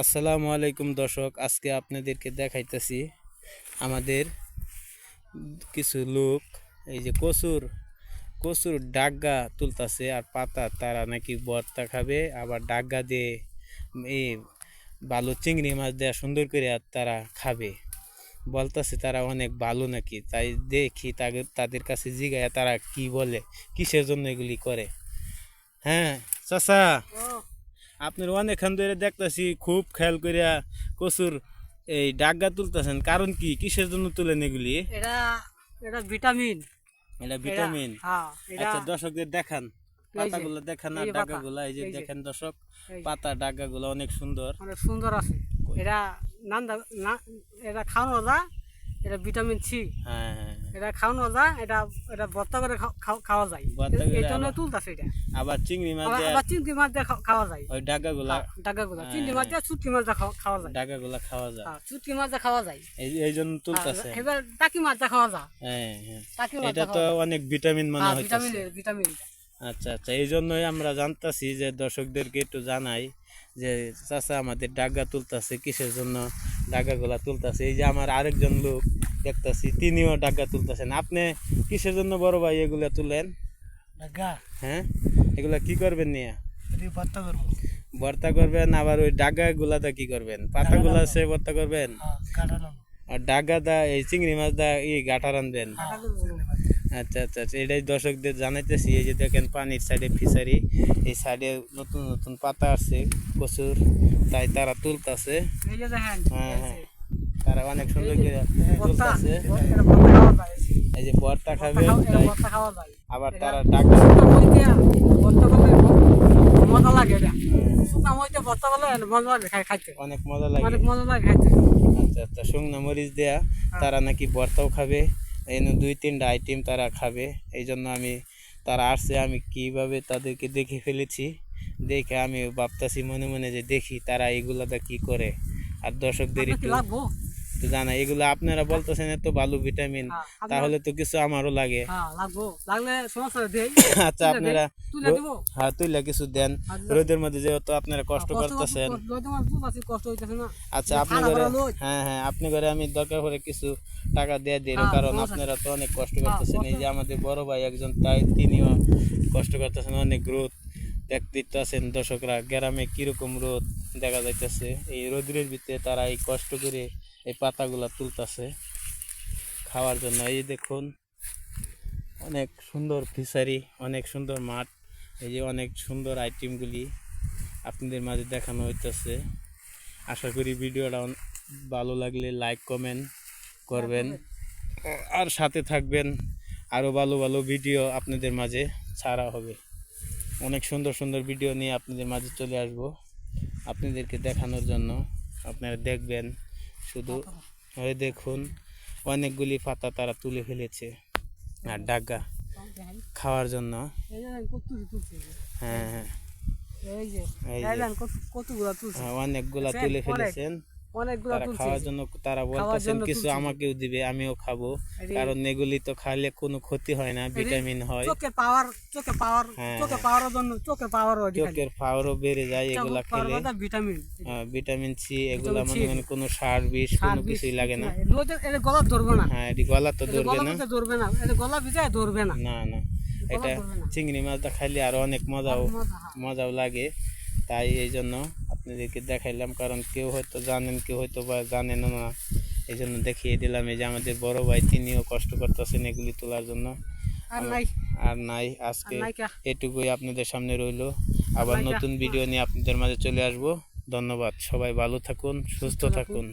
আসসালামু আলাইকুম দর্শক, আজকে আপনাদেরকে দেখাইতেছি আমাদের কিছু লোক এই যে কচুর কচুর ডাগা তুলতাছে আর পাতা তারা নাকি ভর্তা খাবে, আবার ডাগা দিয়ে এই ভালো চিংড়ি মাছ দেওয়া সুন্দর করে আর তারা খাবে বলতাছে। তারা অনেক ভালো নাকি, তাই দেখি তাদের কাছে জিগায় তারা কি বলে, কিসের জন্য এগুলি করে। হ্যাঁ চাচা, আপনার অনেকক্ষণ ধরে দেখতেছি খুব খেয়াল করিয়া কচুর এই ডাগা তুলতেছেন, কারণ কি, কিসের জন্য তুলেন এগুলি? এটা এটা ভিটামিন। এটা ভিটামিন। হ্যাঁ, আচ্ছা দর্শকদের দেখান, পাতাগুলো দেখান আর ডাগাগুলো। এই যে দেখেন দর্শক, পাতা ডাগাগুলো অনেক সুন্দর, অনেক সুন্দর আছে। এটা এটা খাওয়ানো যায়, এটা ভিটামিন সি। হ্যাঁ হ্যাঁ, এটা খাওয়ানো যায়, এটা এটা ভর্তা করে খাওয়া যায়। এই জন্য তুলতাছে এটা। আবার চিংড়ি মাছ দিয়ে, আবার চিংড়ি মাছ দিয়ে খাওয়া যায়। ওই ডাগাগুলা চিংড়ি মাছ দিয়ে শুটকি মাছ দিয়ে খাওয়া যায়। ডাগাগুলা খাওয়া যায়, শুটকি মাছ দিয়ে খাওয়া যায়, এই জন্য তুলতাছে। এবার টাকি মাছ দিয়ে খাওয়া যায়। হ্যাঁ হ্যাঁ, টাকি মাছ এটা তো অনেক ভিটামিন মনে হয়। ভিটামিন। আচ্ছা আচ্ছা, এই জন্যই আমরা জানতাছি যে দর্শকদেরকে একটু জানাই যে চাচা আমাদের ডাগা তুলতাছে, কিসের জন্য ডাগাগুলা তুলতাছে। এই যে আমার আরেকজন লোক দেখতাছি, তিনিও ডাগা তুলতেছেন। আপনি কিসের জন্য বড় ভাই এগুলা তুলেন? হ্যাঁ, এগুলা কি করবেন নিয়ে? ভর্তা করবেন, আবার ওই ডাগা গুলাটা কি করবেন? পাতাগুলা সে ভর্তা করবেন, আর ডাগা দা এই চিংড়ি মাছ দা গাঁটা রানবেন। আচ্ছা আচ্ছা আচ্ছা, এটাই দর্শকদের জানাইতেছি। এই যে দেখেন পানির সাইডে ফিশারি, এই সাইডে নতুন নতুন পাতা আসছে প্রচুর, তাই তারা তুলতাছে। হ্যাঁ হ্যাঁ, তারা অনেক সুন্দর করে তুলতাছে। এই যে ভর্তা খাবে, আবার তারা ডাকা মজা লাগে, অনেক মজা লাগে। আচ্ছা আচ্ছা, শুকনো মরিচ দেয়া তারা নাকি ভর্তাও খাবে। এই 2-3টা আইটেম তারা খাবে। এই জন্য তারা আসছে, আমি কিভাবে তাদেরকে দেখে ফেলেছি। দেখে আমি ভাবতেছি মনে মনে যে দেখি তারা এগুলাটা কি করে, আর দর্শকদের একটু জানা। এগুলো আপনারা বলতেছেন এত ভালো ভিটামিন, তাহলে তো কিছু আমারও লাগে। আচ্ছা আপনারা হ্যাঁ তুইলা কিছু দেন, রোদের মধ্যে যেহেতু আপনারা কষ্ট করতেছেন। আচ্ছা আপনি ঘরে, হ্যাঁ হ্যাঁ, আপনি ঘরে আমি দরকার করে কিছু টাকা দিয়ে দিই, কারণ আপনারা তো অনেক কষ্ট করতেছেন। এই যে আমাদের বড় ভাই একজন, তাই তিনিও কষ্ট করতেছেন, অনেক রোদ দেখতেছেন দর্শকরা, গ্রামে কিরকম রোদ দেখা যাইতেছে। এই রোদের ভিতরে তারা এই কষ্ট করে এই পাতাগুলা তুলতেছে খাওয়ার জন্য। এই দেখুন অনেক সুন্দর ফিশারি, অনেক সুন্দর মাঠ। এই যে অনেক সুন্দর আইটেমগুলি আপনাদের মাঝে দেখানো হইতেছে। আশা করি ভিডিওটা ভালো লাগলে লাইক কমেন্ট করবেন, আর সাথে থাকবেন। আরও ভালো ভালো ভিডিও আপনাদের মাঝে ছাড়া হবে। অনেক সুন্দর সুন্দর ভিডিও নিয়ে আপনাদের মাঝে চলে আসব আপনাদেরকে দেখানোর জন্য। আপনারা দেখবেন শুধু। ওই দেখুন অনেকগুলি পাতা তারা তুলে ফেলেছে আর ডাগা খাওয়ার জন্য। হ্যাঁ হ্যাঁ, অনেকগুলা তুলে ফেলেছেন খাওয়ার জন্য। তারা বলতেছেন কিছু আমাকেও দিবে, আমিও খাবো, কারণ এগুলি তো খাইলে কোনো ক্ষতি হয় না, ভিটামিন হয়, চোখের পাওয়ারও বেড়ে যায় এগুলা খেলে। ভিটামিন সি, এগুলা মনে মনে কোনো সার বিষ কোনো কিছুই লাগে না। হ্যাঁ, এটি গলা তো ধরবে না, না না। এটা চিংড়ি মাছটা খাইলে আরো অনেক মজাও লাগে, তাই এই জন্য আপনাদেরকে দেখাইলাম। কারণ কেউ হয়তো জানেন, কেউ হয়তো বা জানেন না, এই জন্য দেখিয়ে দিলাম। এই যে আমাদের বড় ভাই, তিনিও কষ্ট করতেছেন এগুলি তোলার জন্য। আর নাই, আজকে এটুকুই আপনাদের সামনে রইল। আবার নতুন ভিডিও নিয়ে আপনাদের মাঝে চলে আসব। ধন্যবাদ, সবাই ভালো থাকুন, সুস্থ থাকুন।